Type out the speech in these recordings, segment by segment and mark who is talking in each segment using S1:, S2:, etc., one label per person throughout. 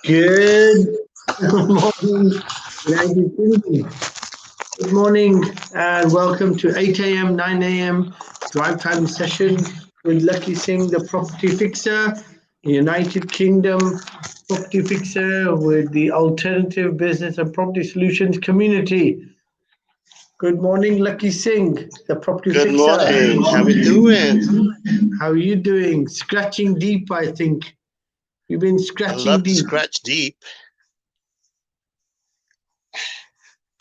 S1: Good morning, ladies and gentlemen. Good morning and welcome to 8 a.m., 9 a.m. drive time session with Lakhisingh, the property fixer, United Kingdom property fixer with the alternative business and property solutions community. Good morning, Lakhisingh, the property fixer.
S2: Good morning. How are you doing?
S1: How are you doing? Scratching deep, I think. You've been scratching
S2: I love
S1: deep.
S2: to scratch deep.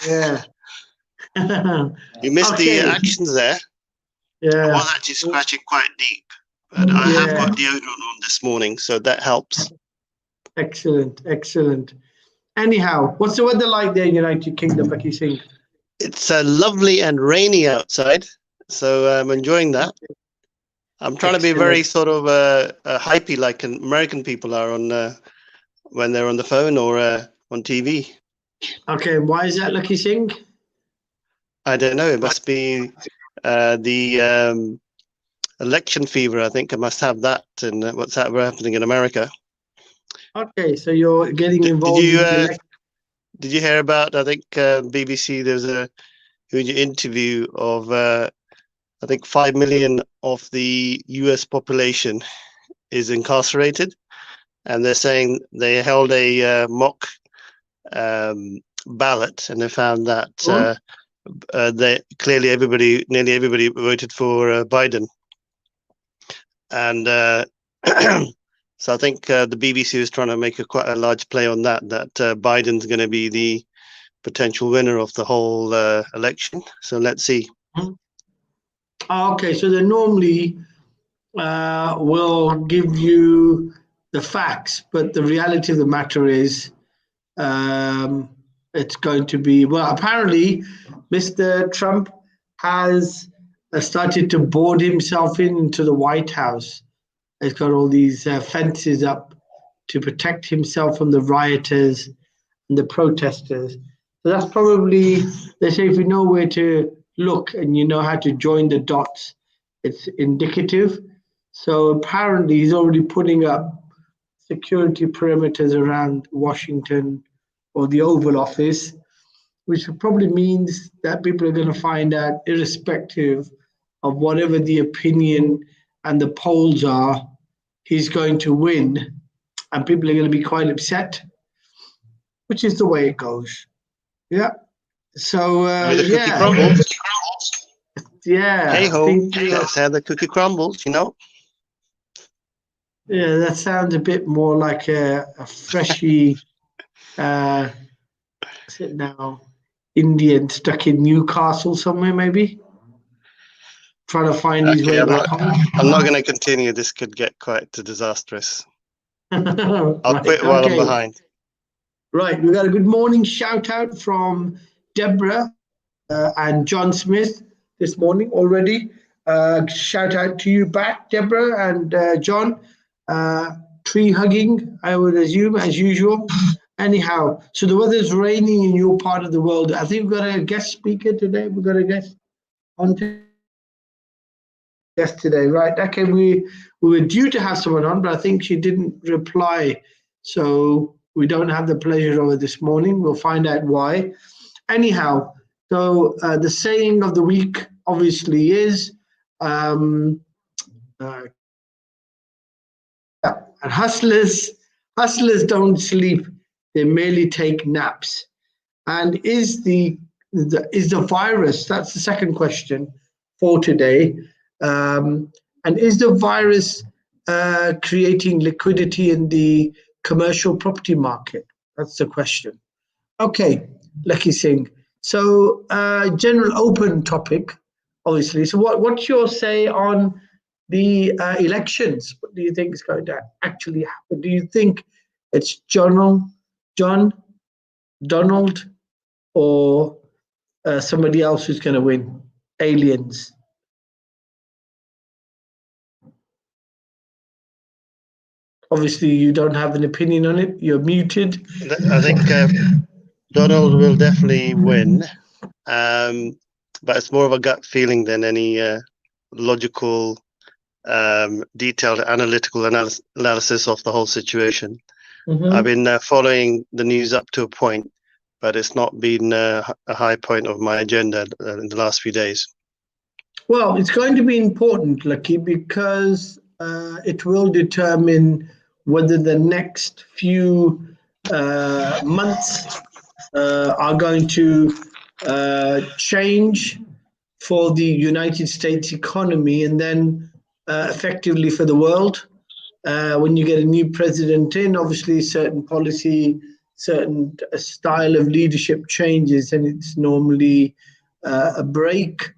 S1: Yeah.
S2: You missed the actions there.
S1: Yeah.
S2: I was actually scratching quite deep, but I have got deodorant on this morning, so that helps.
S1: Excellent, excellent. Anyhow, what's the weather like there in United Kingdom, Lakhisingh?
S2: It's lovely and rainy outside, so I'm enjoying that. I'm trying to be very sort of hypey like American people are on when they're on the phone or on TV.
S1: Okay, why is that, Lakhisingh?
S2: I don't know. It must be the election fever. I think I must have that, and what's happening in America.
S1: Okay, so you're getting involved in the election.
S2: Did you hear about, I think, BBC, there's a huge interview of, I think, 5 million of the US population is incarcerated. And they're saying they held a mock ballot, and they found that nearly everybody voted for Biden. And so I think the BBC is trying to make quite a large play on that Biden's going to be the potential winner of the whole election. So let's see.
S1: Okay, so they normally will give you the facts, but the reality of the matter is it's going to be, well, apparently Mr. Trump has started to board himself into the White House. He's got all these fences up to protect himself from the rioters and the protesters. So that's probably, they say if you know where to look and you know how to join the dots, it's indicative. So apparently he's already putting up security perimeters around Washington or the Oval Office, which probably means that people are going to find out, irrespective of whatever the opinion and the polls are, he's going to win, and people are going to be quite upset, which is the way it goes. Yeah. So
S2: the cookie crumbles.
S1: Yeah.
S2: Hey ho, that's how the cookie crumbles, you know.
S1: Yeah, that sounds a bit more like a freshy, what's it now? Indian stuck in Newcastle somewhere, maybe. Trying to find his way back home.
S2: I'm not going to continue. This could get quite disastrous. I'll quit while I'm behind.
S1: Right, we got a good morning shout out from Deborah and John Smith this morning already. Shout out to you back, Deborah and John. Tree hugging, I would assume, as usual. Anyhow, so the weather's raining in your part of the world. I think we've got a guest speaker today. We've got a guest on today, right? Okay, we were due to have someone on, but I think she didn't reply. So we don't have the pleasure of it this morning. We'll find out why. Anyhow, so the saying of the week obviously is and hustlers don't sleep, they merely take naps. And is the virus, that's the second question for today, and is the virus creating liquidity in the commercial property market? That's the question. Okay, Lakhisingh. So general open topic, obviously. So what's your say on the elections? What do you think is going to actually happen? Do you think it's John, Donald, or somebody else who's going to win? Aliens. Obviously, you don't have an opinion on it. You're muted.
S2: I think Donald will definitely win, but it's more of a gut feeling than any logical, detailed, analytical analysis of the whole situation. I've been following the news up to a point, but it's not been a high point of my agenda in the last few days.
S1: Well, it's going to be important, Lucky, because it will determine whether the next few months are going to change for the United States economy and then effectively for the world. When you get a new president in, obviously certain policy, certain style of leadership changes, and it's normally a break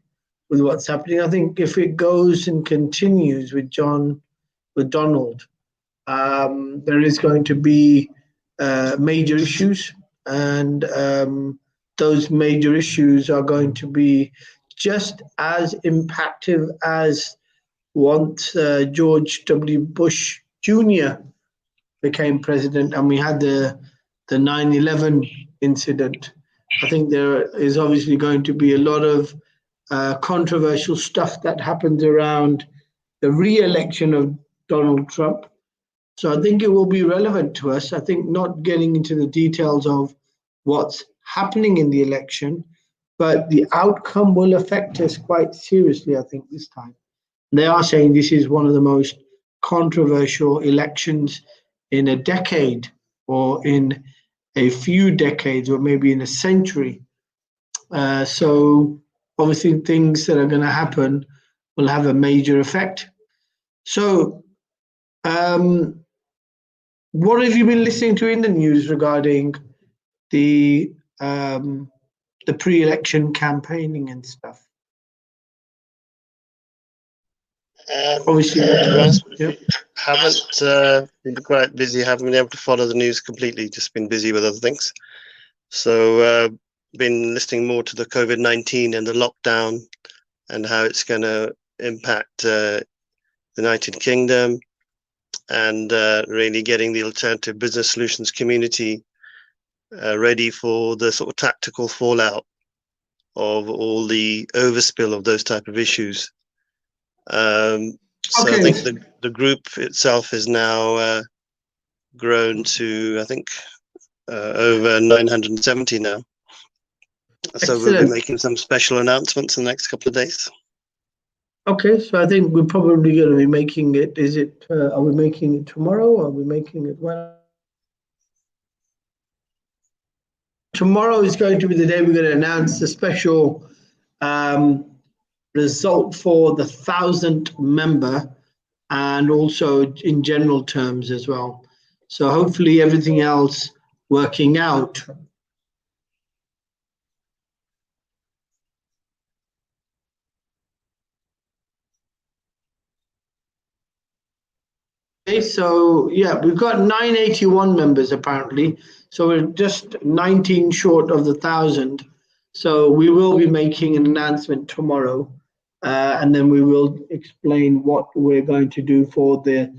S1: with what's happening. I think if it goes and continues with Donald, there is going to be major issues, and those major issues are going to be just as impactful as once George W. Bush Jr. became president and we had the 9/11 incident. I think there is obviously going to be a lot of controversial stuff that happens around the re-election of Donald Trump. So I think it will be relevant to us. I think not getting into the details of what's happening in the election, but the outcome will affect us quite seriously, I think, this time. They are saying this is one of the most controversial elections in a decade or in a few decades or maybe in a century. So obviously things that are going to happen will have a major effect. So what have you been listening to in the news regarding the pre-election campaigning and stuff? Obviously,
S2: haven't been quite busy. Haven't been able to follow the news completely. Just been busy with other things. So been listening more to the COVID-19 and the lockdown and how it's going to impact the United Kingdom, and really getting the alternative business solutions community ready for the sort of tactical fallout of all the overspill of those type of issues. So I think the group itself is now grown to, I think, over 970 now. So we'll be making some special announcements in the next couple of days.
S1: Okay, so I think we're probably going to be making it. Is it? Are we making it tomorrow? Or are we making it when? Tomorrow is going to be the day we're going to announce the special result for the 1,000th member, and also in general terms as well. So hopefully everything else working out. Okay, so yeah, we've got 981 members apparently. So we're just 19 short of the 1,000. So we will be making an announcement tomorrow, and then we will explain what we're going to do for the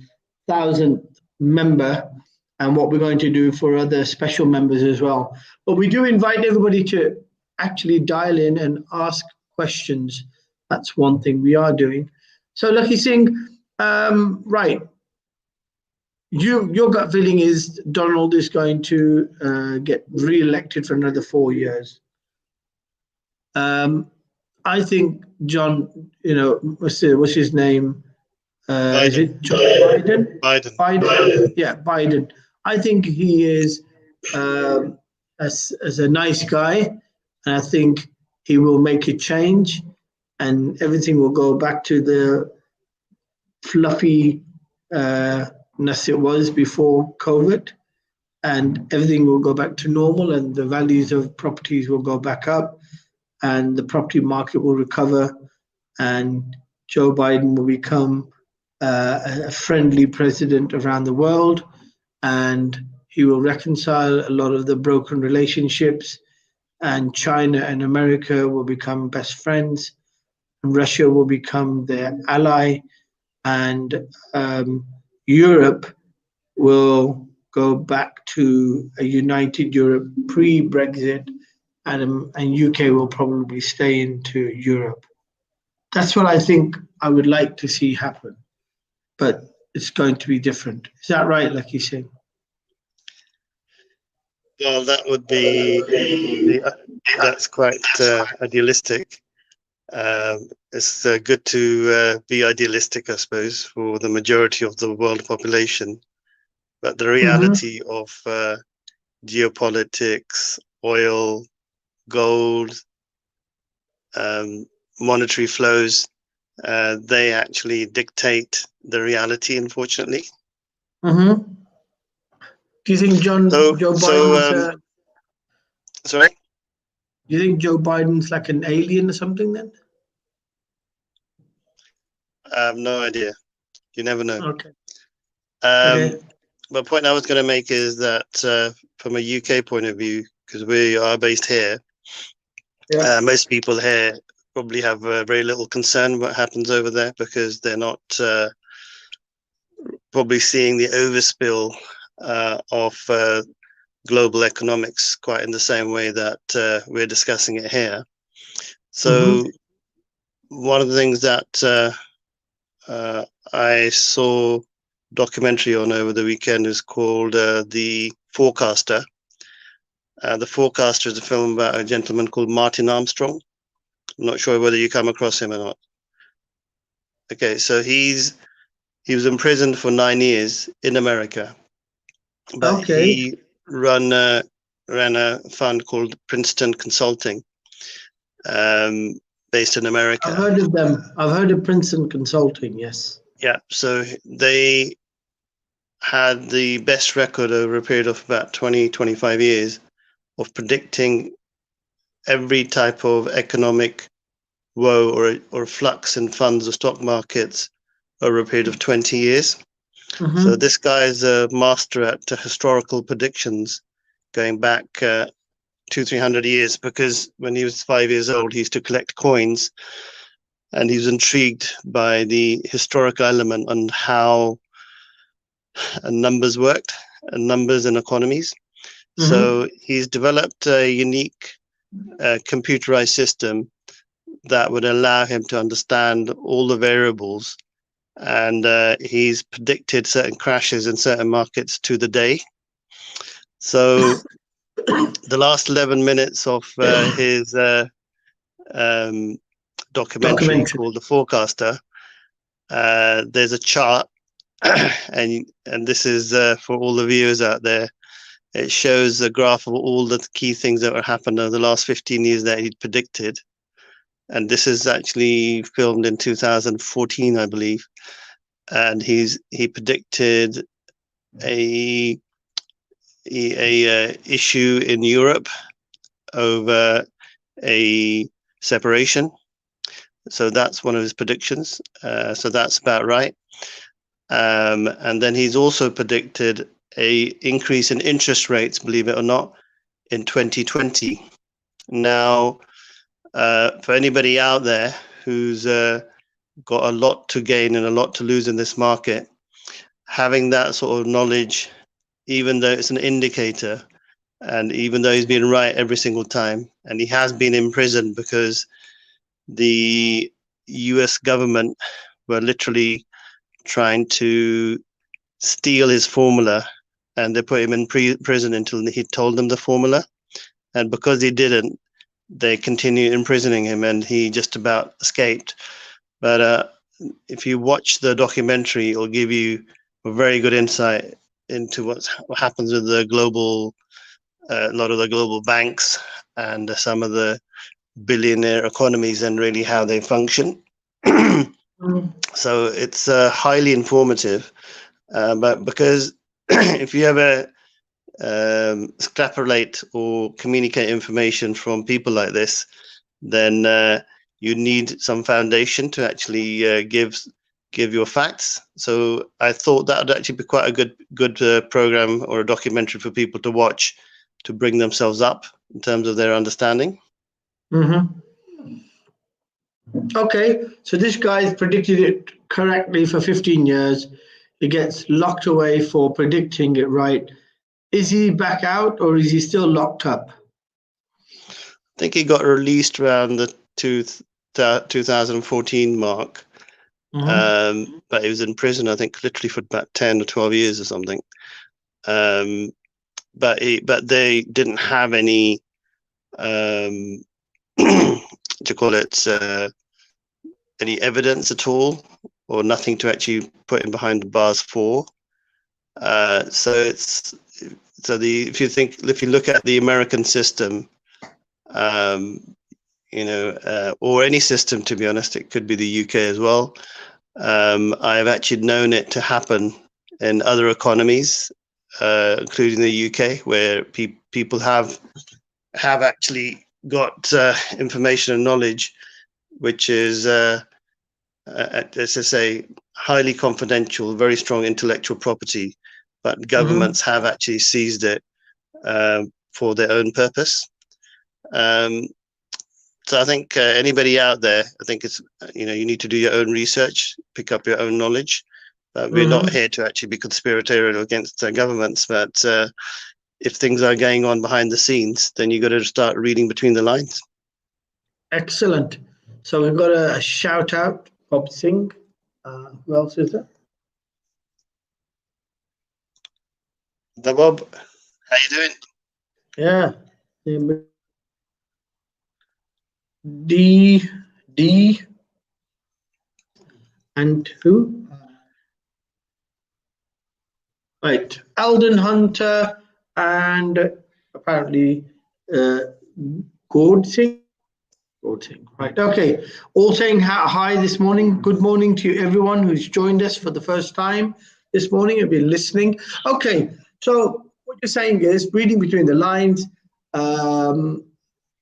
S1: 1,000th member and what we're going to do for other special members as well. But we do invite everybody to actually dial in and ask questions. That's one thing we are doing. So Lakhisingh, right. Your gut feeling is Donald is going to get re-elected for another 4 years. I think John, what's his name? Is it John Biden?
S2: Biden.
S1: Yeah, Biden. I think he is as a nice guy, and I think he will make a change, and everything will go back to the fluffy it was before COVID, and everything will go back to normal, and the values of properties will go back up, and the property market will recover, and Joe Biden will become a friendly president around the world, and he will reconcile a lot of the broken relationships, and China and America will become best friends, and Russia will become their ally, and Europe will go back to a united Europe pre-Brexit, and UK will probably stay into Europe. That's what I think I would like to see happen, but it's going to be different. Is that right, Lakhisingh?
S2: Well, that would be that's quite idealistic. It's good to be idealistic, I suppose, for the majority of the world population. But the reality of geopolitics, oil, gold, monetary flows, they actually dictate the reality, unfortunately.
S1: Mm-hmm. Do you think Joe Biden's?
S2: Sorry?
S1: Do you think Joe Biden's like an alien or something then?
S2: I have no idea. You never know.
S1: Okay.
S2: The point I was going to make is that from a UK point of view, because we are based here, most people here probably have very little concern what happens over there, because they're not probably seeing the overspill of global economics quite in the same way that we're discussing it here. So one of the things that I saw documentary on over the weekend is called The Forecaster. The Forecaster is a film about a gentleman called Martin Armstrong. I'm not sure whether you come across him or not. Okay, so he was imprisoned for 9 years in America, but he ran a fund called Princeton Consulting, based in America.
S1: I've heard of them. I've heard of Princeton Consulting, yes.
S2: Yeah, so they had the best record over a period of about 20, 25 years of predicting every type of economic woe or flux in funds or stock markets over a period of 20 years. So this guy is a master at historical predictions going back 200-300 years, because when he was 5 years old, he used to collect coins, and he was intrigued by the historical element on how numbers worked, and numbers and economies. So he's developed a unique computerized system that would allow him to understand all the variables, and he's predicted certain crashes in certain markets to the day. So the last 11 minutes of his documentary called The Forecaster, there's a chart, and this is for all the viewers out there. It shows a graph of all the key things that were happened over the last 15 years that he'd predicted. And this is actually filmed in 2014, I believe. And he predicted a issue in Europe over a separation. So that's one of his predictions. So that's about right. And then he's also predicted a increase in interest rates, believe it or not, in 2020. Now, for anybody out there who's got a lot to gain and a lot to lose in this market, having that sort of knowledge, even though it's an indicator, and even though he's been right every single time, and he has been imprisoned because the US government were literally trying to steal his formula, and they put him in prison until he told them the formula. And because he didn't, they continued imprisoning him, and he just about escaped. But if you watch the documentary, it'll give you a very good insight into what happens with the global, a lot of the global banks and some of the billionaire economies, and really how they function. So it's highly informative, but because if you ever extrapolate or communicate information from people like this, then you need some foundation to actually give your facts. So I thought that would actually be quite a good program or a documentary for people to watch, to bring themselves up in terms of their understanding.
S1: Okay, so this guy's predicted it correctly for 15 years. He gets locked away for predicting it right. Is he back out, or is he still locked up?
S2: I think he got released around the 2014 mark. But he was in prison, I think, literally for about 10 or 12 years or something. but they didn't have any to call it any evidence at all, or nothing to actually put him behind the bars for. If you look at the American system, or any system, to be honest, it could be the UK as well. I have actually known it to happen in other economies, including the UK, where people have actually got information and knowledge which is, let's just say, highly confidential, very strong intellectual property, but governments have actually seized it for their own purpose. So I think anybody out there, I think it's, you need to do your own research, pick up your own knowledge. We're not here to actually be conspiratorial against governments, but if things are going on behind the scenes, then you've got to start reading between the lines.
S1: Excellent. So we've got a shout out, Bob Singh. Who else is there?
S2: The Bob, how you doing?
S1: Yeah. D and who? Right, Alden Hunter and apparently Gordon. Right, okay. All saying hi this morning. Good morning to everyone who's joined us for the first time this morning and been listening. Okay, so what you're saying is, reading between the lines,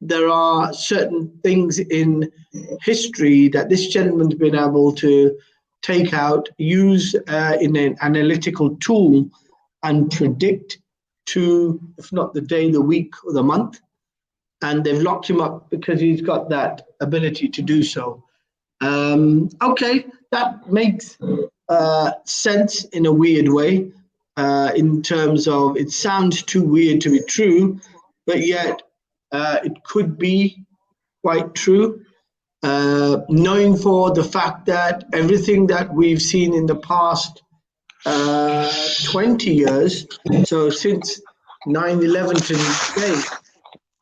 S1: there are certain things in history that this gentleman's been able to take out, use in an analytical tool and predict to, if not the day, the week or the month. And they've locked him up because he's got that ability to do so. Okay, that makes sense in a weird way, in terms of it sounds too weird to be true, but yet it could be quite true. Knowing for the fact that everything that we've seen in the past 20 years, so since 9/11 to this day,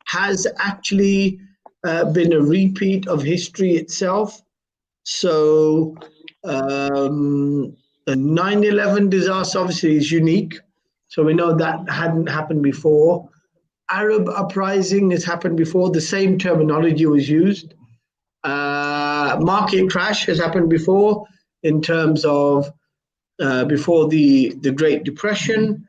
S1: has actually been a repeat of history itself. So the 9/11 disaster obviously is unique. So we know that hadn't happened before. Arab uprising has happened before. The same terminology was used. Market crash has happened before, in terms of before the Great Depression.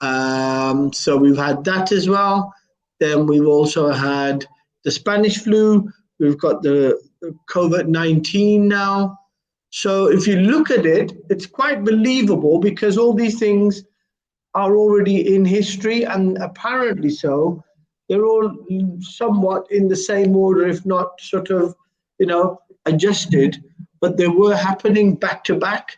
S1: So we've had that as well. Then we've also had the Spanish flu. We've got the COVID-19 now. So if you look at it, it's quite believable because all these things are already in history, and apparently so. They're all somewhat in the same order, if not sort of, adjusted, but they were happening back to back.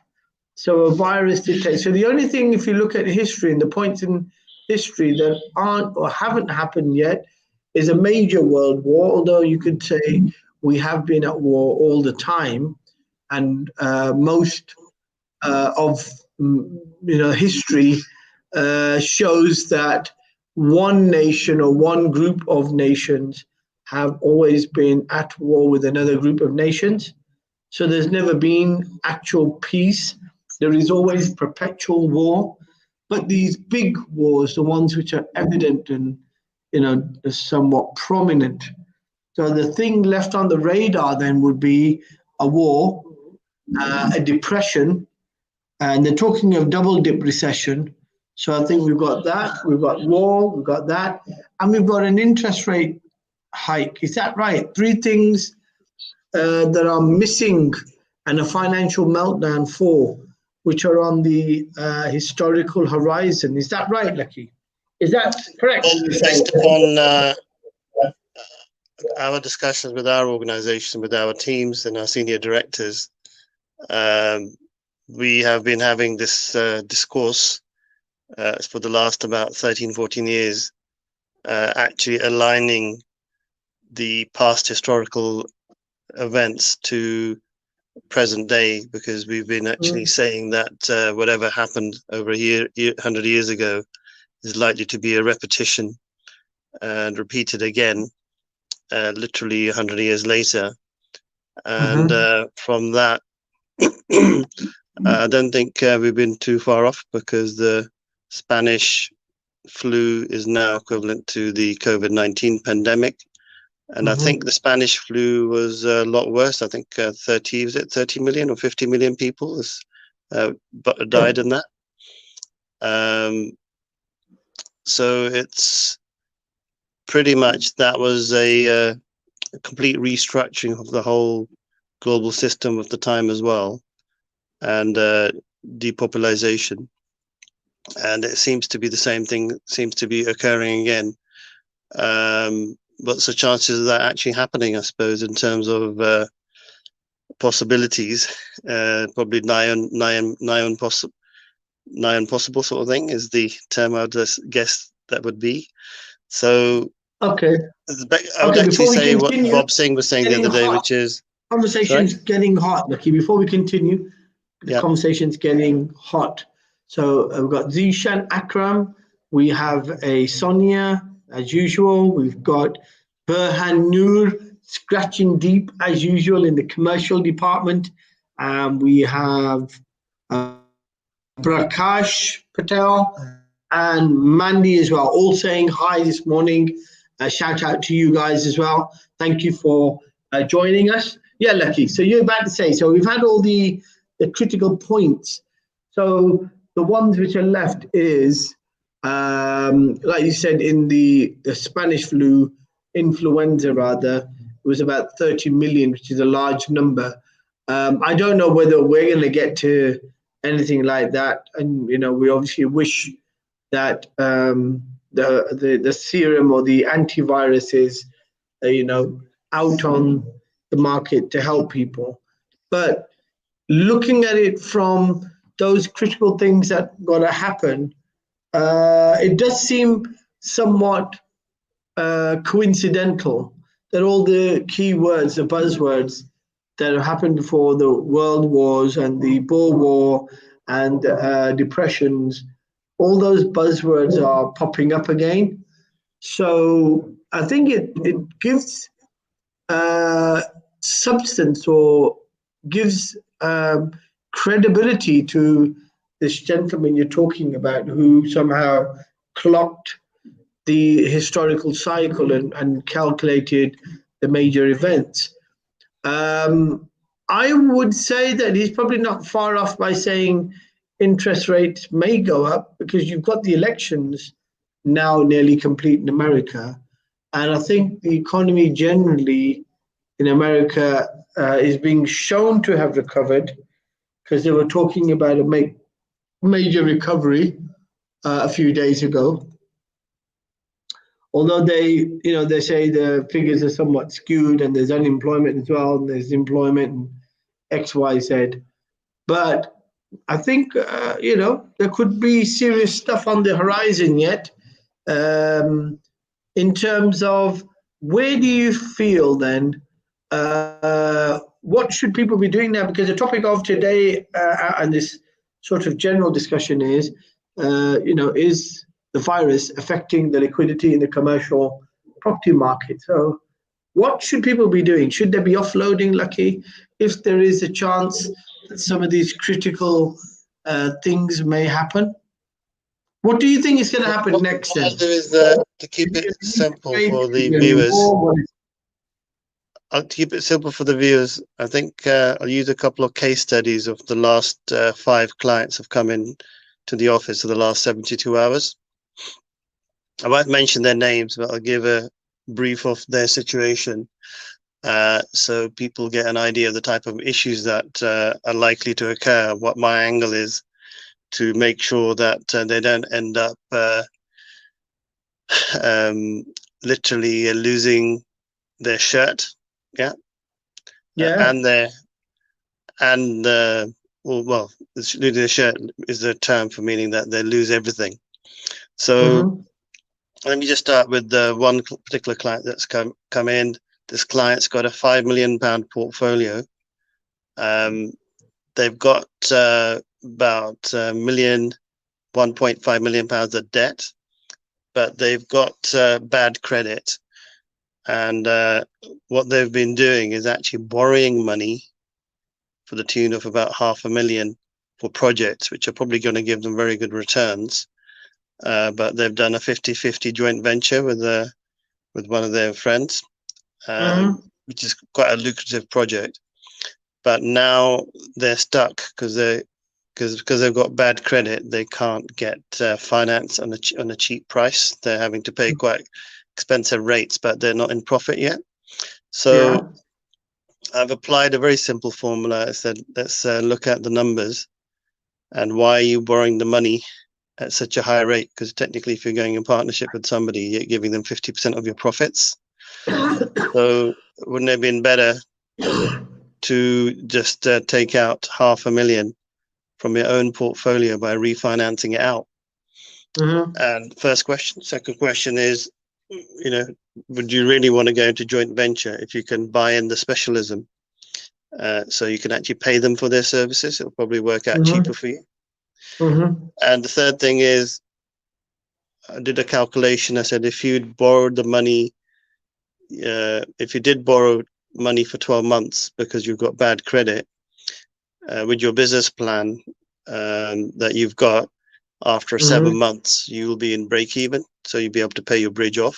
S1: So a virus dictates. So the only thing, if you look at history and the points in history that aren't or haven't happened yet, is a major world war, although you could say we have been at war all the time, and most of history shows that one nation or one group of nations have always been at war with another group of nations. So there's never been actual peace. There is always perpetual war. But these big wars, the ones which are evident and somewhat prominent. So the thing left on the radar then would be a war, a depression, and they're talking of double dip recession. So I think we've got that, we've got war, we've got that, and we've got an interest rate hike. Is that right? Three things that are missing, and a financial meltdown, four, which are on the historical horizon. Is that right, Lucky? Is that correct?
S2: Well, based upon our discussions with our organization, with our teams and our senior directors, we have been having this discourse for the last about 13, 14 years, actually aligning the past historical events to present day, because we've been actually saying that whatever happened over 100 years ago is likely to be a repetition and repeated again, literally 100 years later. And from that, I don't think we've been too far off, because the Spanish flu is now equivalent to the COVID-19 pandemic. And I think the Spanish flu was a lot worse. I think 30 million or 50 million people died in that. So it's pretty much, that was a complete restructuring of the whole global system of the time as well, and depopulation. And it seems to be the same thing, seems to be occurring again. What's the chances of that actually happening, I suppose, in terms of possibilities? Probably nigh on possible sort of thing is the term I would guess that would be. So
S1: okay,
S2: I would actually say what Bob Singh was saying the other day, which is
S1: conversation's getting hot, Lucky. Before we continue, the conversation's getting hot. So we've got Zishan Akram, we have a Sonia as usual, we've got Burhan Noor scratching deep as usual in the commercial department, we have Prakash Patel and Mandy as well, all saying hi this morning. Shout out to you guys as well. Thank you for joining us. Yeah, Lucky. So you're about to say, so we've had all the critical points. So the ones which are left is, like you said, in the Spanish flu, influenza rather, it was about 30 million, which is a large number. I don't know whether we're going to get to anything like that. And, you know, we obviously wish that the serum or the antivirus is, you know, out on the market to help people. But looking at it from those critical things that got to happen, it does seem somewhat coincidental that all the keywords, the buzzwords that have happened for the world wars and the Boer War and depressions, all those buzzwords are popping up again. So I think it gives substance, or gives credibility to this gentleman you're talking about, who somehow clocked the historical cycle and calculated the major events. I would say that he's probably not far off by saying interest rates may go up, because you've got the elections now nearly complete in America. And I think the economy generally in America is being shown to have recovered, because they were talking about a major recovery a few days ago. Although they say the figures are somewhat skewed, and there's unemployment as well, and there's employment and X, Y, Z. But I think, there could be serious stuff on the horizon yet. In terms of, where do you feel then, what should people be doing now? Because the topic of today and this sort of general discussion is, is the virus affecting the liquidity in the commercial property market? So what should people be doing? Should they be offloading, Lucky, if there is a chance that some of these critical things may happen? What do you think is going to happen next then?
S2: What I'll do is to keep it simple for the viewers. To keep it simple for the viewers, I think I'll use a couple of case studies of the last 5 clients have come in to the office for the last 72 hours. I won't mention their names, but I'll give a brief of their situation, so people get an idea of the type of issues that are likely to occur, what my angle is to make sure that they don't end up literally losing their shirt, losing their shirt is the term for meaning that they lose everything. So let me just start with the one particular client that's come in. This client's got a £5 million portfolio. They've got about £1.5 million of debt, but they've got bad credit. And what they've been doing is actually borrowing money for the tune of about $500,000 for projects, which are probably going to give them very good returns. But they've done a 50-50 joint venture with one of their friends, which is quite a lucrative project. But now they're stuck because they've got bad credit. They can't get finance on a cheap price. They're having to pay quite expensive rates, but they're not in profit yet. So I've applied a very simple formula. I said, let's look at the numbers and why are you borrowing the money at such a high rate? Because technically, if you're going in partnership with somebody, you're giving them 50% of your profits. So wouldn't it have been better to just take out $500,000 from your own portfolio by refinancing it out? And first question. Second question is, would you really want to go into joint venture if you can buy in the specialism? So you can actually pay them for their services. It'll probably work out cheaper for you. And the third thing is, I did a calculation. I said, if you'd borrowed the money, if you did borrow money for 12 months because you've got bad credit, with your business plan that you've got, after 7 months, you will be in break even. So you'll be able to pay your bridge off.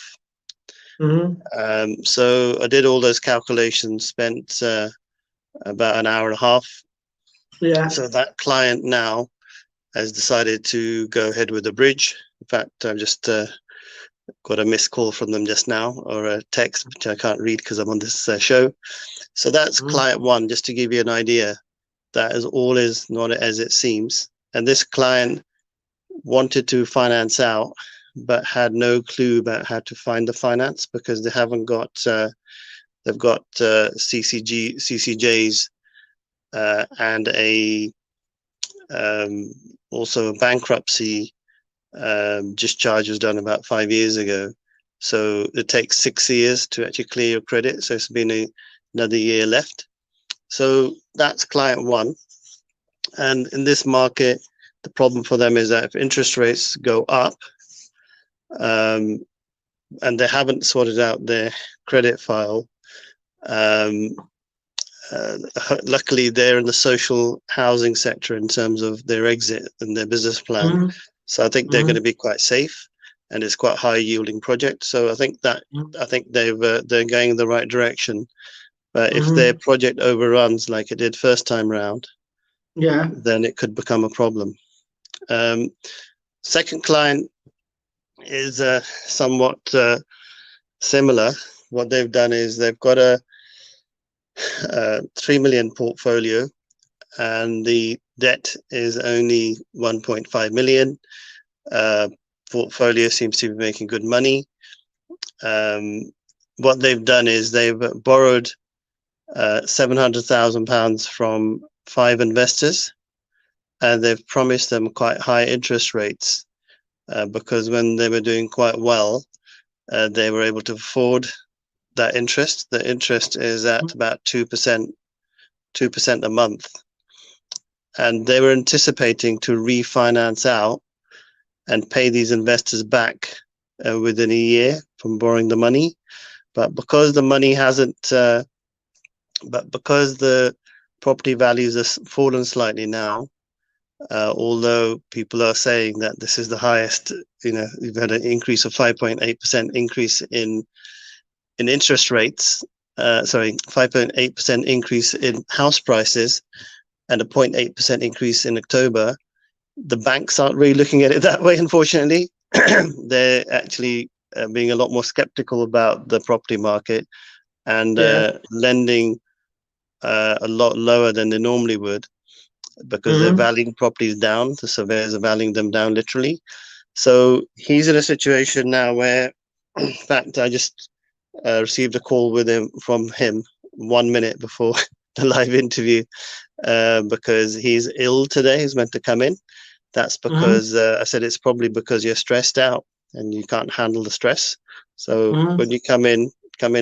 S2: So I did all those calculations, spent about an hour and a half. So that client now has decided to go ahead with the bridge. In fact, I've just got a missed call from them just now, or a text, which I can't read because I'm on this show. So that's client one, just to give you an idea. That is all is not as it seems. And this client wanted to finance out, but had no clue about how to find the finance because they haven't got, they've got CCJs and also a bankruptcy discharge was done about 5 years ago. So it takes 6 years to actually clear your credit. So it's been another year left. So that's client one. And in this market, the problem for them is that if interest rates go up, and they haven't sorted out their credit file, luckily they're in the social housing sector in terms of their exit and their business plan. So I think they're going to be quite safe, and it's quite a high yielding project. So I think they're going in the right direction. But if their project overruns like it did first time round, then it could become a problem. Second client is somewhat similar. What they've done is they've got a 3 million portfolio, and the debt is only 1.5 million. Portfolio seems to be making good money. What they've done is they've borrowed £700,000 from 5 investors, and they've promised them quite high interest rates because when they were doing quite well, they were able to afford that interest. The interest is at about 2% a month. And they were anticipating to refinance out and pay these investors back within a year from borrowing the money. But because the money hasn't, because the property values have fallen slightly now, although people are saying that this is the highest, you've had an increase of 5.8% increase in interest rates, 5.8% increase in house prices and a 0.8% increase in October. The banks aren't really looking at it that way, unfortunately. They're actually being a lot more skeptical about the property market and lending a lot lower than they normally would, because they're valuing properties down. The surveyors are valuing them down literally. So he's in a situation now where, in fact, I just received a call from him 1 minute before the live interview because he's ill today. He's meant to come in. That's because I said it's probably because you're stressed out and you can't handle the stress. So when you come in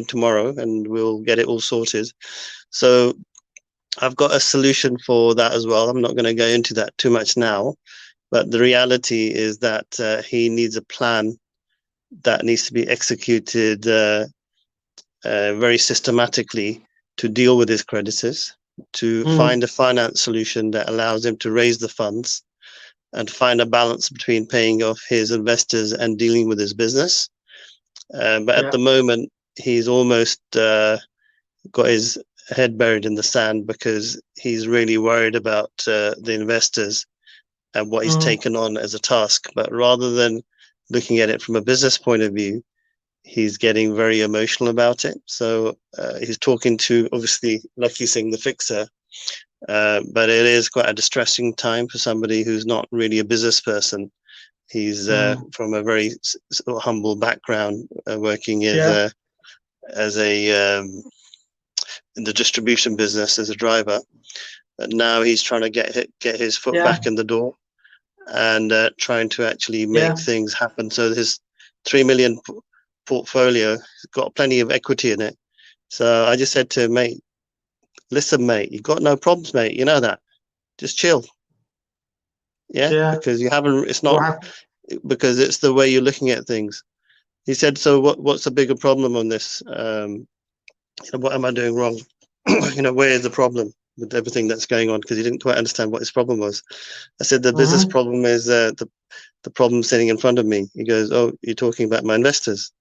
S2: tomorrow and we'll get it all sorted. So I've got a solution for that as well. I'm not going to go into that too much now, but the reality is that he needs a plan that needs to be executed very systematically to deal with his creditors, to find a finance solution that allows him to raise the funds and find a balance between paying off his investors and dealing with his business. But at the moment, he's almost got his head buried in the sand because he's really worried about the investors and what he's taken on as a task. But rather than looking at it from a business point of view, he's getting very emotional about it. So he's talking to, obviously, Lakhisingh, the fixer. But it is quite a distressing time for somebody who's not really a business person. He's from a very sort of humble background, working as a in the distribution business as a driver. But now he's trying to get his foot back in the door and trying to actually make things happen. So his 3 million portfolio has got plenty of equity in it. So I just said to him, mate, listen, mate, you've got no problems, mate. You know that. Just chill. Yeah. Because you haven't. It's not because it's the way you're looking at things. He said, so what's the bigger problem on this? What am I doing wrong? Where is the problem with everything that's going on? Because he didn't quite understand what his problem was. I said, the business problem is the problem sitting in front of me. He goes, oh, you're talking about my investors?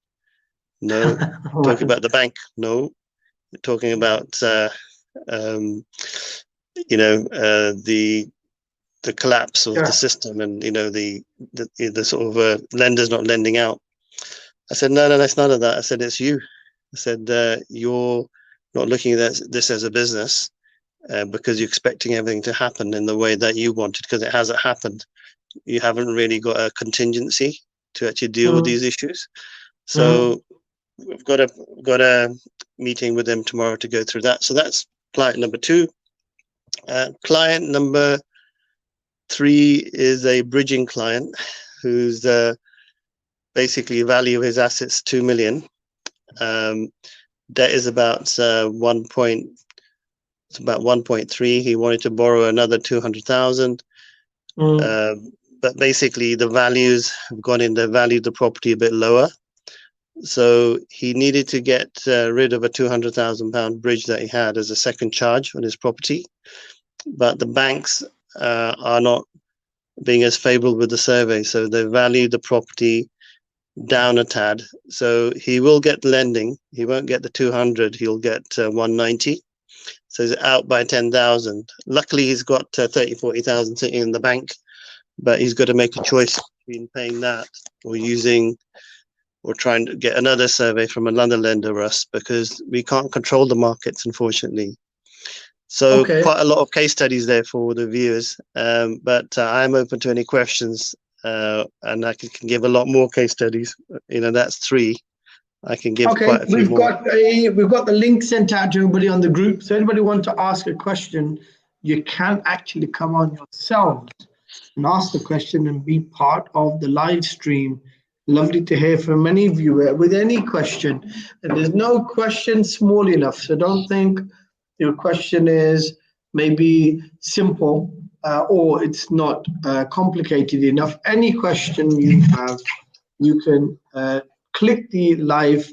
S2: No. Talking about the bank? No. You're talking about the collapse of the system, and the sort of lenders not lending out. I said, no, it's none of that. I said, it's you. I said, you're not looking at this as a business because you're expecting everything to happen in the way that you wanted, because it hasn't happened. You haven't really got a contingency to actually deal with these issues. So we've got a meeting with them tomorrow to go through that. So that's client number 2. Client number 3 is a bridging client who's basically value of his assets 2 million. Debt is about 1.3. He wanted to borrow another 200,000. But basically the values have gone in. They valued the property a bit lower. So he needed to get rid of a £200,000 bridge that he had as a second charge on his property. But the banks are not being as favorable with the survey. So they value the property down a tad. So he will get lending. He won't get the 200. He'll get 190. So he's out by 10,000. Luckily, he's got 40,000 sitting in the bank, but he's got to make a choice between paying that or trying to get another survey from another lender, Russ, because we can't control the markets, unfortunately. So quite a lot of case studies there for the viewers, but I'm open to any questions, and I can give a lot more case studies. That's 3. I can give quite a few more.
S1: We've got the link sent out to everybody on the group. So anybody want to ask a question, you can actually come on yourselves and ask the question and be part of the live stream. Lovely to hear from any viewer with any question. And there's no question small enough. So don't think your question is maybe simple or it's not complicated enough. Any question you have, you can click the live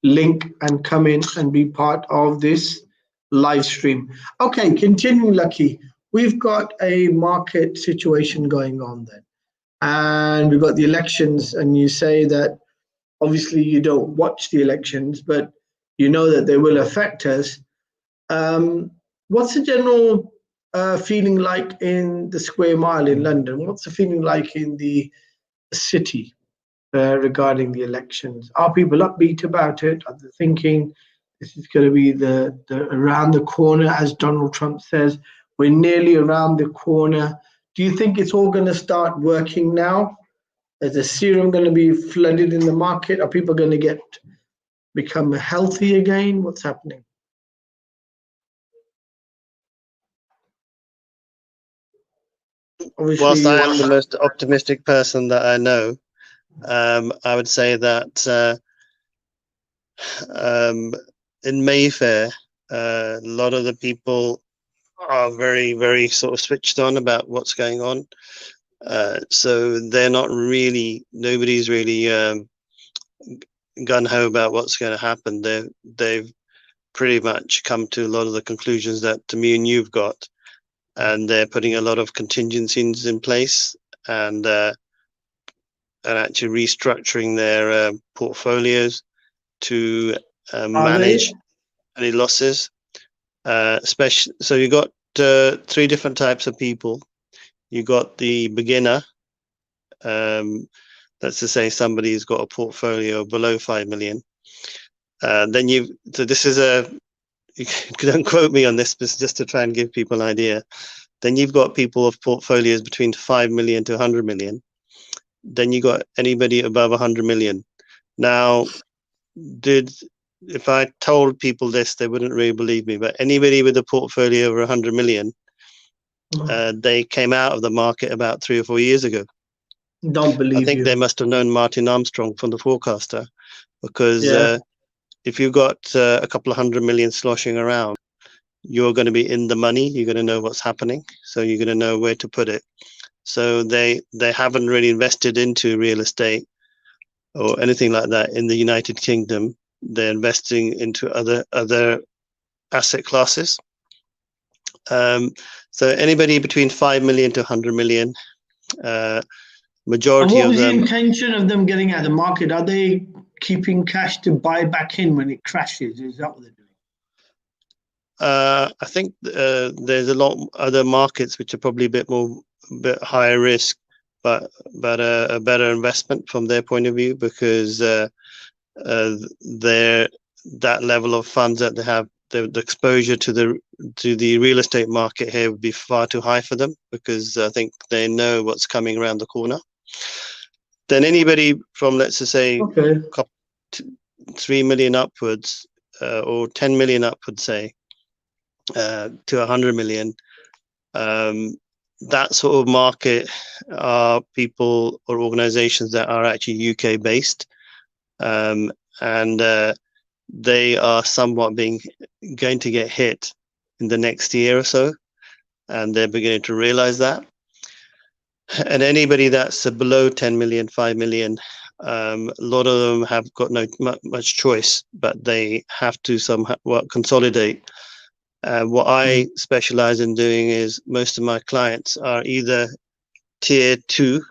S1: link and come in and be part of this live stream. Okay, continuing, Lucky. We've got a market situation going on then. And we've got the elections, and you say that obviously you don't watch the elections, but you know that they will affect us. What's the general feeling like in the Square Mile in London? What's the feeling like in the city regarding the elections? Are people upbeat about it? Are they thinking this is going to be the around the corner, as Donald Trump says? We're nearly around the corner. Do you think it's all going to start working now? Is the serum going to be flooded in the market? Are people going to become healthy again? What's happening? Obviously,
S2: whilst I am the most optimistic person that I know, I would say that in Mayfair, a lot of the people are very, very sort of switched on about what's going on. So they're not really, nobody's really gung-ho about what's going to happen. They've pretty much come to a lot of the conclusions that me and you've got, and they're putting a lot of contingencies in place, and actually restructuring their portfolios to manage any losses. Especially, so you got 3 different types of people. You got the beginner. Let's just say somebody's got a portfolio below 5 million. Then so this is you don't quote me on this, but just to try and give people an idea. Then you've got people of portfolios between 5 million to 100 million. Then you got anybody above 100 million. Now, if I told people this, they wouldn't really believe me, but anybody with a portfolio over 100 million, they came out of the market about 3 or 4 years ago.
S1: Don't believe
S2: I think
S1: you.
S2: they must have known Martin Armstrong from the Forecaster, because if you've got a couple of 100 million sloshing around, you're going to be in the money. You're going to know what's happening, so you're going to know where to put it. So they haven't really invested into real estate or anything like that in the United Kingdom. They're investing into other asset classes. So anybody between 5 million to 100 million, majority of them. What was
S1: the intention of them getting out of the market? Are they keeping cash to buy back in when it crashes? Is that what they're doing?
S2: I think there's a lot other markets which are probably a bit higher risk, but a better investment from their point of view, because that level of funds that they have, the exposure to the real estate market here would be far too high for them, because I think they know what's coming around the corner. Then anybody from, let's just say, 3 million upwards, or 10 million upwards, say, to 100 million, that sort of market are people or organizations that are actually UK based, and they are somewhat going to get hit in the next year or so, and they're beginning to realize that. And anybody that's below 10 million, 5 million, a lot of them have got no much choice, but they have to somewhat consolidate. What I specialize in doing is, most of my clients are either tier 2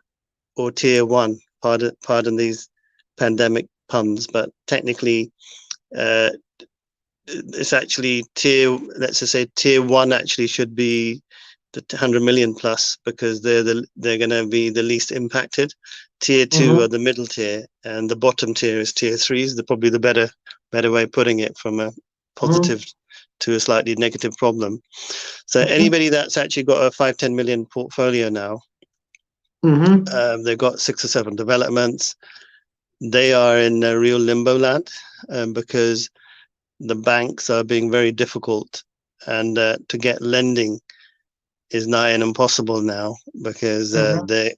S2: or tier 1. Pardon these pandemic puns, but technically it's actually let's just say tier 1 actually should be the 100 million plus, because they're going to be the least impacted. Tier 2 are the middle tier, and the bottom tier is tier 3s. Probably the better way of putting it, from a positive to a slightly negative problem. So anybody that's actually got a 5-10 million portfolio now, they've got 6 or 7 developments. They are in a real limbo land, because the banks are being very difficult, and to get lending is nigh and impossible now, because they're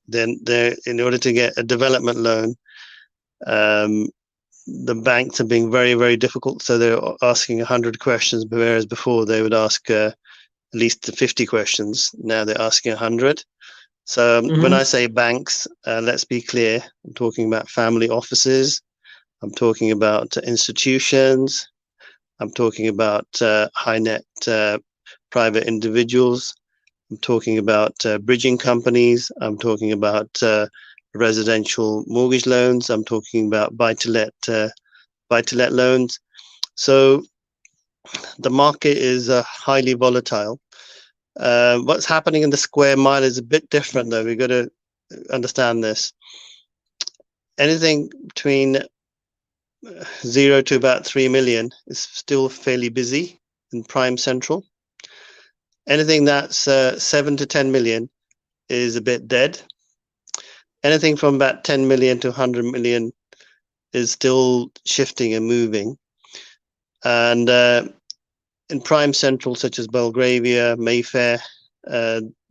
S2: in order to get a development loan, the banks are being very, very difficult. So they're asking 100 questions, whereas before they would ask at least 50 questions. Now they're asking 100. So when I say banks, let's be clear, I'm talking about family offices, I'm talking about institutions, I'm talking about high net private individuals, I'm talking about bridging companies, I'm talking about residential mortgage loans, I'm talking about Buytolet loans. So the market is highly volatile. What's happening in the square mile is a bit different, though. We've got to understand this. Anything between 0 to about 3 million is still fairly busy in prime central. Anything that's 7 to 10 million is a bit dead. Anything from about 10 million to 100 million is still shifting and moving. And in prime central, such as Belgravia, Mayfair,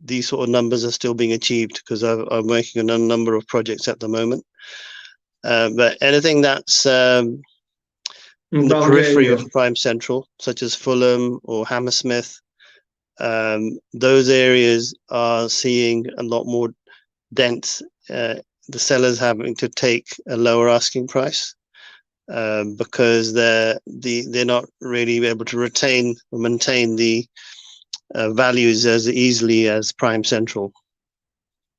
S2: these sort of numbers are still being achieved, because I'm working on a number of projects at the moment. But anything that's in the periphery of prime central, such as Fulham or Hammersmith, those areas are seeing a lot more dents. The sellers having to take a lower asking price. because they're not really able to retain or maintain the values as easily as prime central.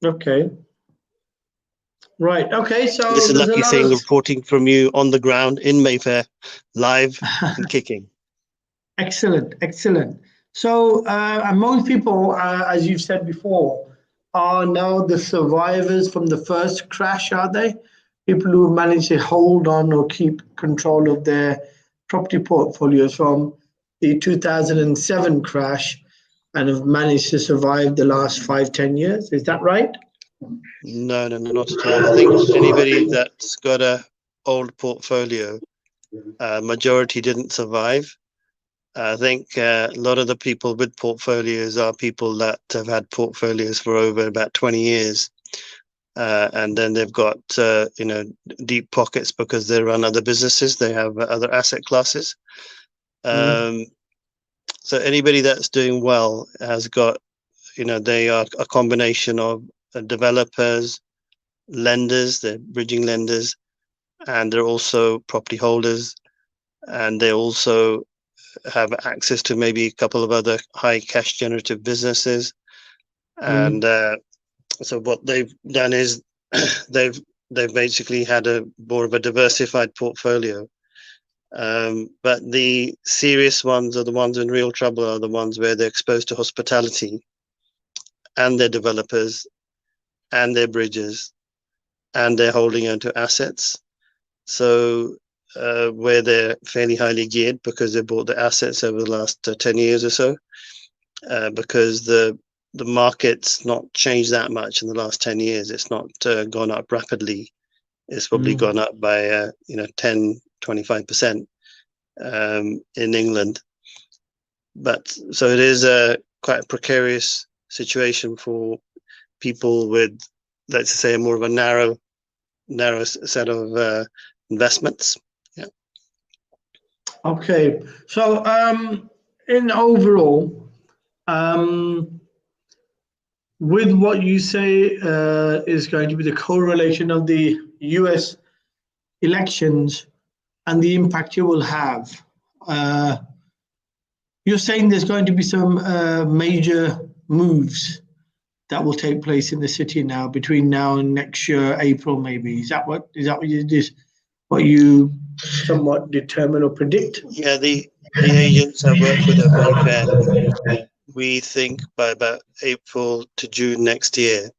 S1: Okay. Right. Okay. So
S2: this is
S1: there's a lot
S2: Lakhisingh
S1: of
S2: reporting from you on the ground in Mayfair, live and kicking.
S1: excellent, excellent. So, and most people, as you've said before, are now the survivors from the first crash, are they? People who managed to hold on or keep control of their property portfolios from the 2007 crash and have managed to survive the last 5-10 years. Is that right?
S2: No, not at all. I think anybody that's got a old portfolio, majority didn't survive. I think a lot of the people with portfolios are people that have had portfolios for over about 20 years. And then they've got, deep pockets because they run other businesses. They have other asset classes. So anybody that's doing well has got, they are a combination of developers, lenders, they're bridging lenders, and they're also property holders. And they also have access to maybe a couple of other high cash generative businesses. And so what they've done is they've basically had a more of a diversified portfolio. But the serious ones, are the ones in real trouble, are the ones where they're exposed to hospitality and their developers and their bridges and they're holding onto assets. So where they're fairly highly geared because they bought the assets over the last 10 years or so, because the market's not changed that much in the last 10 years. It's not gone up rapidly. It's probably gone up by 10, 25% in England. But so it is a quite precarious situation for people with, let's say, more of a narrow set of investments. Yeah.
S1: Okay. So in overall, with what you say is going to be the correlation of the US elections and the impact you will have, you're saying there's going to be some major moves that will take place in the city now between now and next year, April maybe. Is that what you somewhat determine or predict?
S2: Yeah, the agents I work with at Mayfair, we think by about April to June next year,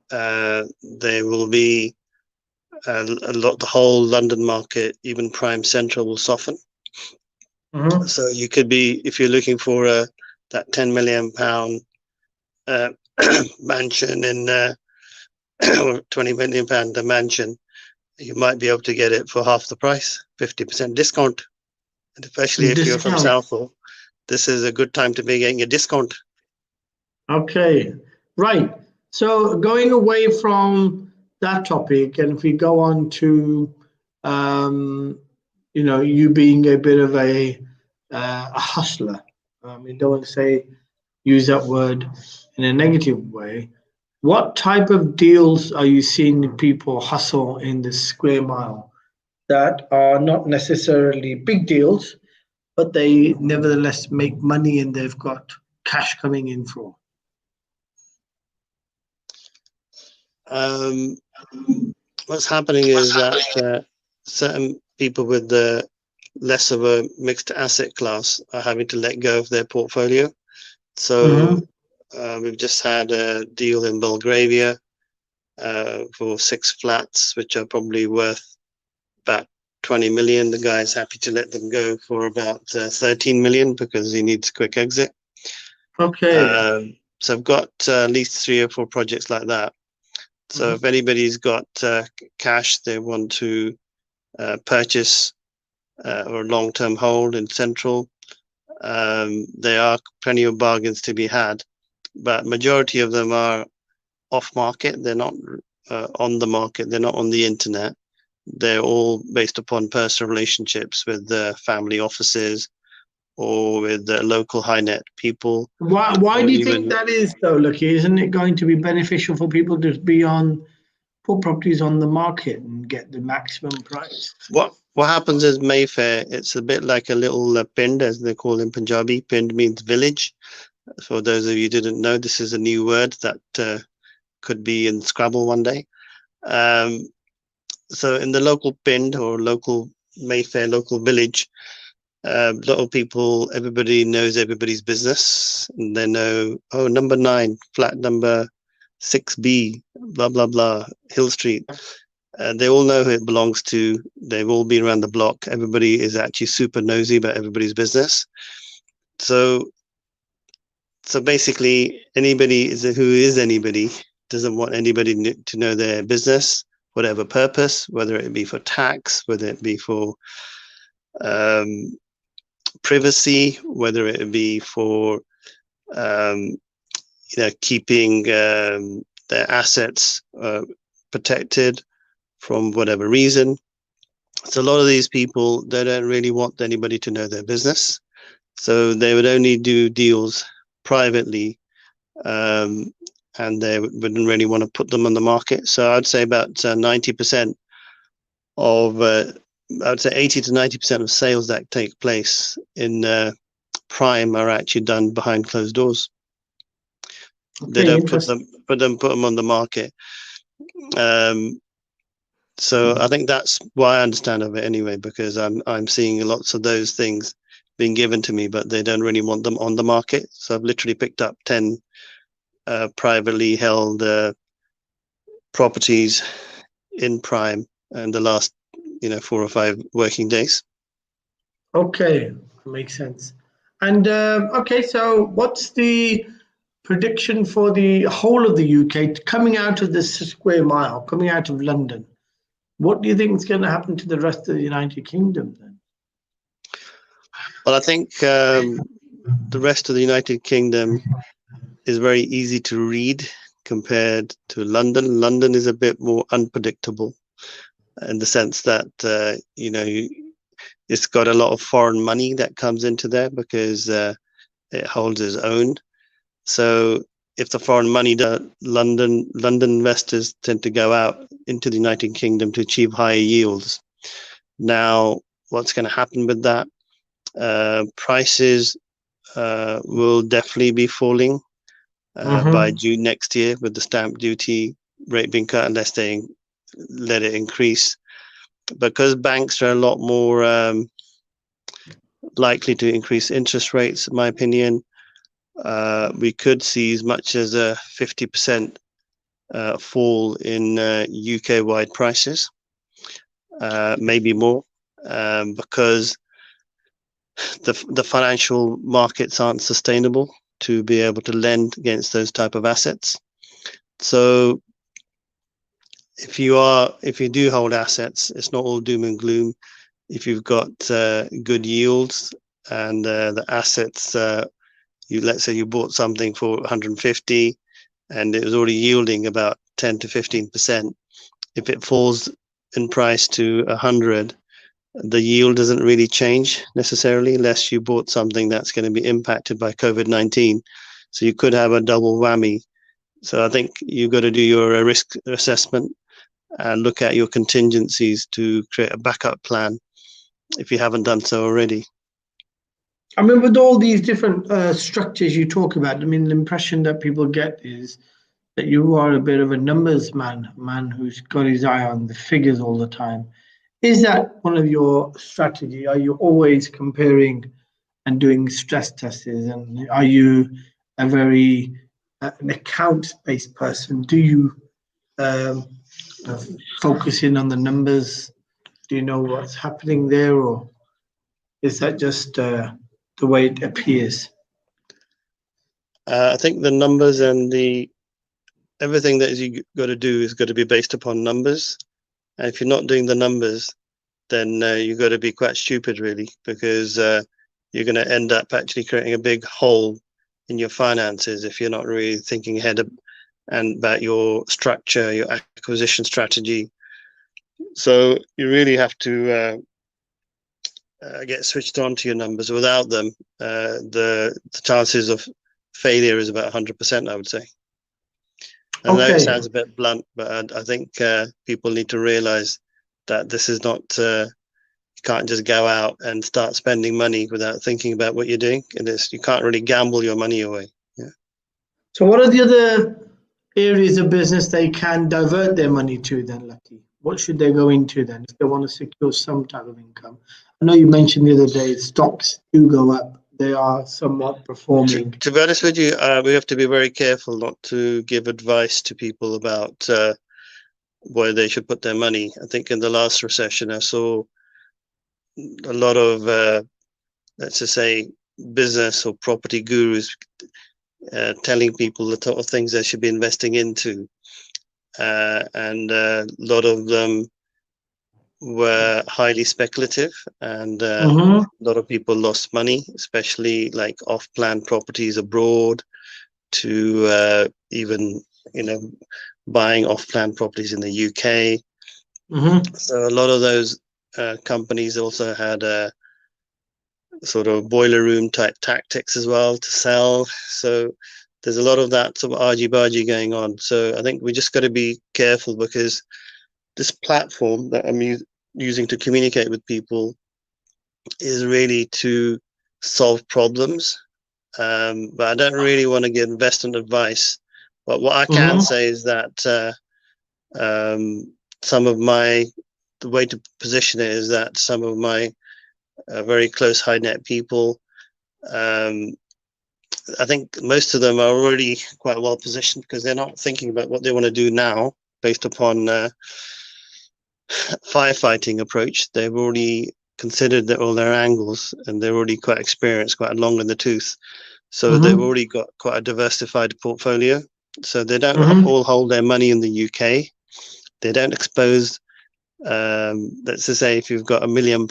S2: there will be the whole London market, even prime central, will soften. So you could be, if you're looking for that £10 million mansion in or £20 million mansion, you might be able to get it for half the price, 50% discount. And especially if you're from Southall, this is a good time to be getting a discount. Okay,
S1: right. So going away from that topic, and if we go on to, you being a bit of a hustler. I don't want to use that word in a negative way. What type of deals are you seeing people hustle in the square mile that are not necessarily big deals, but they nevertheless make money and they've got cash coming in for?
S2: What's happening is that certain people with the less of a mixed asset class are having to let go of their portfolio. So we've just had a deal in Belgravia for 6 flats, which are probably worth about 20 million. The guy's happy to let them go for about 13 million because he needs a quick exit.
S1: Okay.
S2: So I've got at least 3 or 4 projects like that. So if anybody's got cash they want to purchase or long-term hold in central, there are plenty of bargains to be had, but majority of them are off market. They're not on the market. They're not on the internet. They're all based upon personal relationships with family offices or with the local high net people.
S1: Why do you think that is though, Lucky? Isn't it going to be beneficial for people to be on put properties on the market and get the maximum price?
S2: What happens is Mayfair, it's a bit like a little pind, as they call in Punjabi. Pind means village. For those of you who didn't know, this is a new word that could be in Scrabble one day. So in the local pind or local Mayfair, local village, a lot of people, everybody knows everybody's business. And they know, oh, number 9, flat number 6B, blah, blah, blah, Hill Street. They all know who it belongs to. They've all been around the block. Everybody is actually super nosy about everybody's business. So basically, anybody who is anybody doesn't want anybody to know their business, whatever purpose, whether it be for tax, whether it be for privacy, whether it be for keeping their assets protected from whatever reason. So a lot of these people, they don't really want anybody to know their business. So they would only do deals privately, and they wouldn't really want to put them on the market. So I'd say about 90% of, I'd say 80 to 90% of sales that take place in prime are actually done behind closed doors. Okay, they don't put them on the market. So I think that's why I understand of it anyway, because I'm seeing lots of those things being given to me, but they don't really want them on the market. So I've literally picked up 10 privately held properties in prime in the last 4 or 5 working days.
S1: Okay, makes sense. And okay, so what's the prediction for the whole of the UK coming out of the square mile, coming out of London? What do you think is going to happen to the rest of the United Kingdom then?
S2: Well, I think the rest of the United Kingdom is very easy to read compared to London. London is a bit more unpredictable in the sense that, it's got a lot of foreign money that comes into there because it holds its own. So if the foreign money does, London investors tend to go out into the United Kingdom to achieve higher yields. Now, what's going to happen with that? Prices will definitely be falling by June next year with the stamp duty rate being cut, unless they let it increase. Because banks are a lot more likely to increase interest rates, in my opinion, we could see as much as a 50% fall in UK-wide prices, maybe more, because the financial markets aren't sustainable to be able to lend against those type of assets. So if you do hold assets, it's not all doom and gloom. If you've got good yields and the assets, let's say you bought something for 150 and it was already yielding about 10 to 15%. If it falls in price to 100, the yield doesn't really change necessarily, unless you bought something that's going to be impacted by COVID-19. So you could have a double whammy. So I think you've got to do your risk assessment and look at your contingencies to create a backup plan if you haven't done so already.
S1: I mean, with all these different structures you talk about, I mean, the impression that people get is that you are a bit of a numbers man, a man who's got his eye on the figures all the time. Is that one of your strategy? Are you always comparing and doing stress tests? And are you a very an accounts-based person? Do you focus in on the numbers? Do you know what's happening there, or is that just the way it appears?
S2: I think the numbers and everything that you got to do is got to be based upon numbers. And if you're not doing the numbers, then you've got to be quite stupid, really, because you're going to end up actually creating a big hole in your finances if you're not really thinking ahead and about your structure, your acquisition strategy. So you really have to get switched on to your numbers. Without them, the chances of failure is about 100%, I would say. I know it
S1: Okay.
S2: sounds a bit blunt, but I think people need to realize that this is not, you can't just go out and start spending money without thinking about what you're doing. And you can't really gamble your money away. Yeah.
S1: So what are the other areas of business they can divert their money to then, Lucky? What should they go into then if they want to secure some type of income? I know you mentioned the other day stocks do go up. They are somewhat performing.
S2: To be honest with you, we have to be very careful not to give advice to people about where they should put their money. I think in the last recession, I saw a lot of, let's just say, business or property gurus telling people the type of things they should be investing into. And a lot of them were highly speculative, and a lot of people lost money, especially like off-plan properties abroad, to even buying off-plan properties in the UK. So a lot of those companies also had a sort of boiler room type tactics as well to sell. So there's a lot of that sort of argy-bargy going on. So I think we just got to be careful, because this platform that I'm using to communicate with people is really to solve problems. But I don't really want to give investment advice. But what I can say is that the way to position it is that some of my very close high net people, I think most of them are already quite well positioned, because they're not thinking about what they want to do now based upon firefighting approach. They've already considered all their angles, and they're already quite experienced, quite long in the tooth. So they've already got quite a diversified portfolio. So they don't all hold their money in the UK. They don't expose, let's just say if you've got £1 million,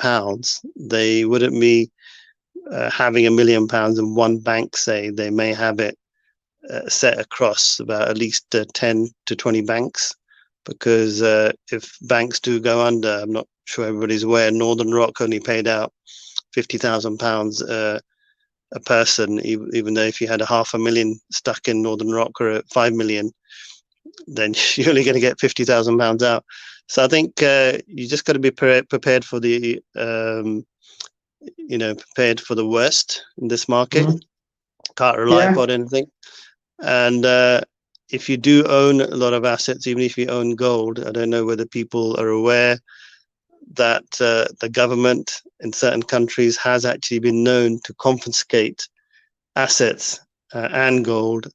S2: they wouldn't be having £1 million in one bank, say. They may have it set across about at least 10 to 20 banks, because if banks do go under, I'm not sure everybody's aware, Northern Rock only paid out £50,000 a person, even though if you had $500,000 stuck in Northern Rock, or 5 million, then you're only going to get £50,000 out. So I think you just got to be prepared for the prepared for the worst in this market. Can't rely upon anything. And if you do own a lot of assets, even if you own gold, I don't know whether people are aware that the government in certain countries has actually been known to confiscate assets and gold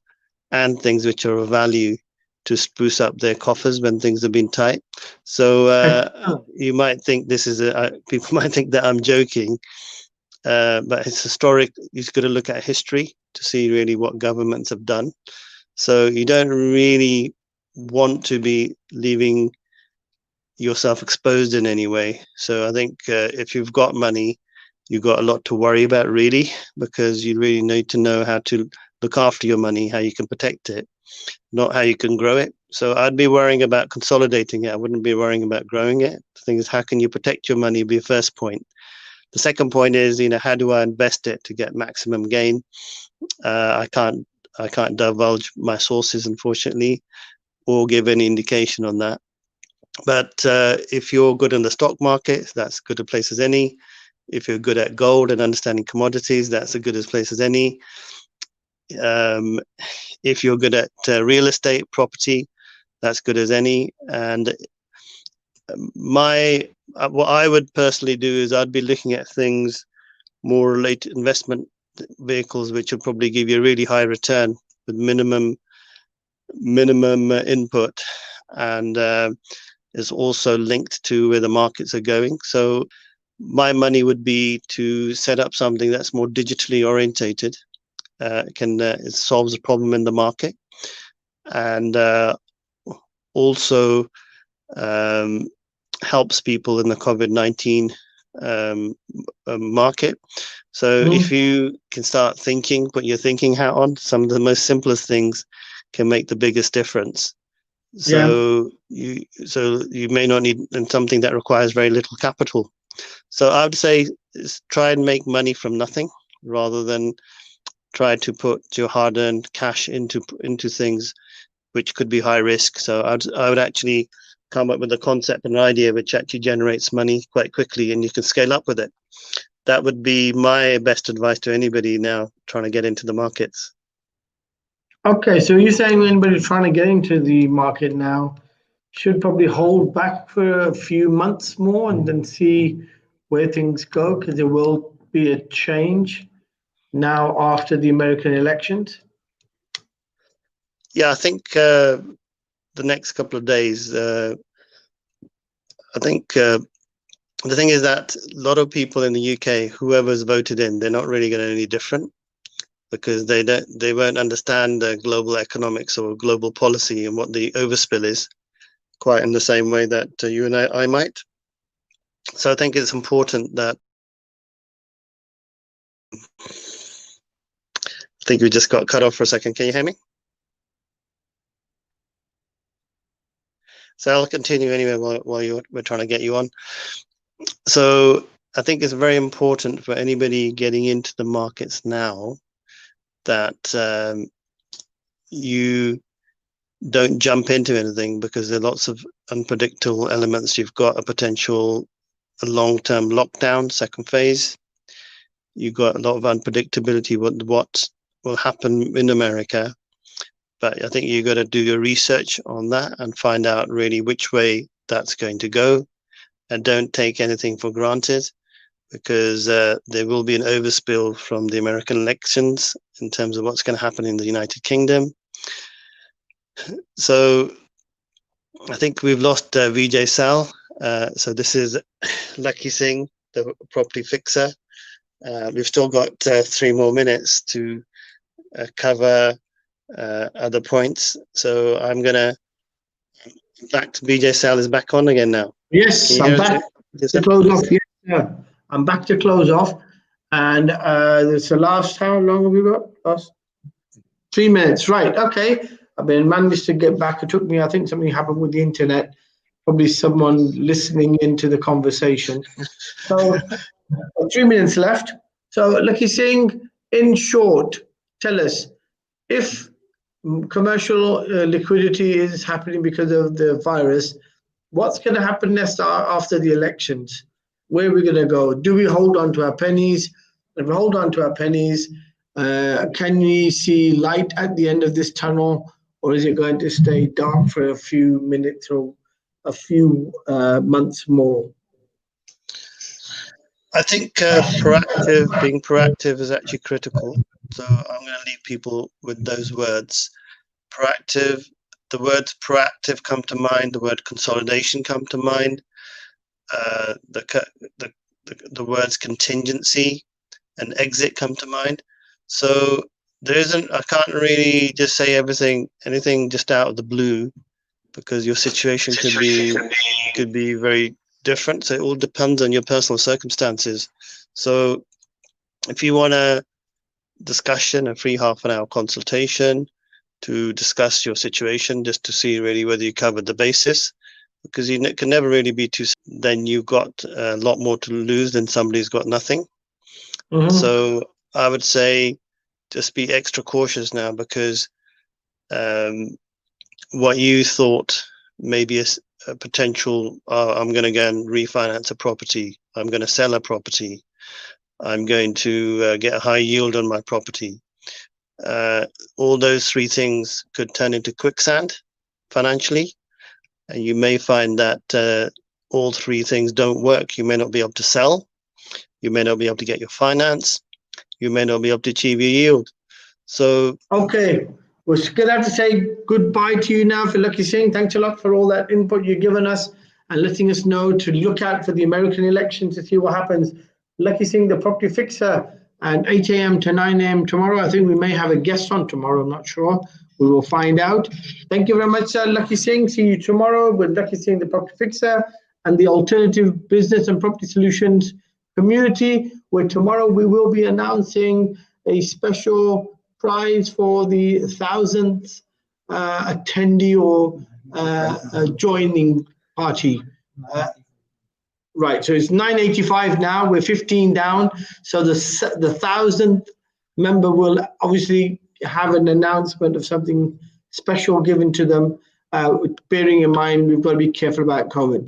S2: and things which are of value to spruce up their coffers when things have been tight. So you might think people might think that I'm joking, but it's historic. You've got to look at history to see really what governments have done. So you don't really want to be leaving yourself exposed in any way. So I think if you've got money, you've got a lot to worry about, really, because you really need to know how to look after your money, how you can protect it, not how you can grow it. So I'd be worrying about consolidating it. I wouldn't be worrying about growing it. The thing is, how can you protect your money? Would be the first point. The second point is, how do I invest it to get maximum gain? I can't divulge my sources, unfortunately, or give any indication on that. But if you're good in the stock market, that's good a place as any. If you're good at gold and understanding commodities, that's as good a place as any. If you're good at real estate, property, that's good as any. And what I would personally do is I'd be looking at things more related investment vehicles, which will probably give you a really high return with minimum input, and is also linked to where the markets are going. So my money would be to set up something that's more digitally orientated, it solves a problem in the market, and also helps people in the COVID-19 market. So if you can start thinking, put your thinking hat on, some of the most simplest things can make the biggest difference. So you may not need something that requires very little capital. So I would say try and make money from nothing, rather than try to put your hard-earned cash into things which could be high risk. So I would actually come up with a concept and an idea which actually generates money quite quickly, and you can scale up with it. That would be my best advice to anybody now trying to get into the markets.
S1: Okay, so you're saying anybody trying to get into the market now should probably hold back for a few months more and then see where things go, because there will be a change now after the American elections?
S2: Yeah, I think the next couple of days, I think the thing is that a lot of people in the UK, whoever's voted in, they're not really going to any different, because they won't understand global economics or global policy and what the overspill is quite in the same way that you and I might. So I think it's important that, I think we just got cut off for a second. Can you hear me? So I'll continue anyway while we're trying to get you on. So I think it's very important for anybody getting into the markets now that you don't jump into anything, because there are lots of unpredictable elements. You've got a potential long-term lockdown, second phase. You've got a lot of unpredictability what will happen in America. But I think you've got to do your research on that and find out really which way that's going to go. And don't take anything for granted, because there will be an overspill from the American elections in terms of what's going to happen in the United Kingdom. So I think we've lost Vijay Sal. So this is Lakhisingh, the property fixer. We've still got 3 more minutes to cover other points. So I'm going to, in fact, Vijay Sal is back on again now.
S1: Yes, I'm back to close off. Yes, yeah. I'm back to close off. And it's the last, how long have we got? Last 3 minutes, right, okay. I've been managed to get back. It took me, I think something happened with the internet, probably someone listening into the conversation. So 3 minutes left. So Lakhisingh, in short, tell us, if commercial liquidity is happening because of the virus, what's going to happen next after the elections? Where are we going to go? Do we hold on to our pennies? If we hold on to our pennies, can we see light at the end of this tunnel, or is it going to stay dark for a few minutes or a few months more?
S2: I think being proactive is actually critical. So I'm going to leave people with those words. Proactive, the words proactive come to mind, the word consolidation come to mind, the words contingency and exit come to mind. So there isn't, I can't really just say anything just out of the blue, because your situation could be very different. So it all depends on your personal circumstances. So if you want a discussion, a free half-an-hour consultation to discuss your situation, just to see really whether you covered the basis, because you can never really be too, then you've got a lot more to lose than somebody who's got nothing. Mm-hmm. So I would say just be extra cautious now, because what you thought maybe a potential, I'm going to go and refinance a property, I'm going to sell a property, I'm going to get a high yield on my property. All those 3 things could turn into quicksand financially, and you may find that all 3 things don't work. You may not be able to sell, you may not be able to get your finance, you may not be able to achieve your yield. So okay, we're going to have to say goodbye to you now for Lakhisingh. Thanks a lot for all that input you've given us and letting us know to look out for the American election to see what happens. Lakhisingh, the property fixer, and 8 a.m. to 9 a.m. tomorrow. I think we may have a guest on tomorrow. I'm not sure. We will find out. Thank you very much, Lakhisingh. See you tomorrow with Lakhisingh, the property fixer, and the alternative business and property solutions community, where tomorrow we will be announcing a special prize for the 1,000th attendee or joining party. Right, so it's 985 now. We're 15 down. So the 1,000th member will obviously have an announcement of something
S1: special given to them, bearing in mind we've got to be careful about COVID.